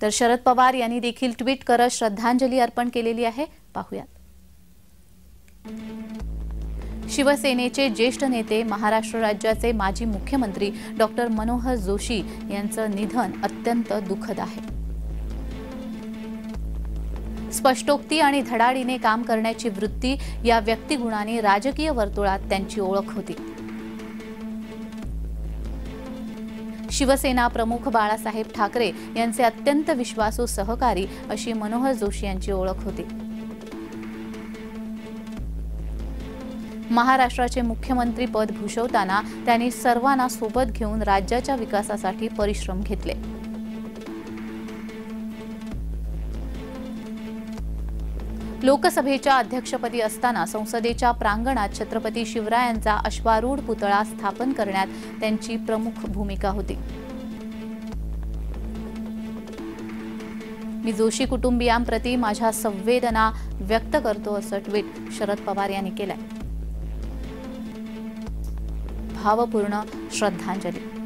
तर शरद पवार यांनी देखील ट्विट करत श्रद्धांजली अर्पण केलेली आहे. पाहूयात. शिवसेनेचे ज्येष्ठ नेते, महाराष्ट्र राज्याचे माजी मुख्यमंत्री डॉक्टर मनोहर जोशी यांचं निधन अत्यंत दुःखद आहे. स्पष्टोक्ती आणि धडाडीने काम करण्याची वृत्ती या व्यक्तिगुणाने राजकीय वर्तुळात त्यांची ओळख होती. शिवसेना प्रमुख बाळासाहेब ठाकरे यांचे अत्यंत विश्वासू सहकारी अशी मनोहर जोशी यांची ओळख होती. महाराष्ट्राचे मुख्यमंत्री पद भूषवताना त्यांनी सर्वांना सोबत घेऊन राज्याच्या विकासासाठी परिश्रम घेतले. लोकसभेच्या अध्यक्षपदी असताना संसदेच्या प्रांगणात छत्रपती शिवरायांचा अश्वारूढ पुतळा स्थापन करण्यात त्यांची प्रमुख भूमिका होती. मी जोशी कुटुंबियांप्रती माझ्या संवेदना व्यक्त करतो असं ट्विट शरद पवार यांनी केलंय. भावपूर्ण श्रद्धांजली.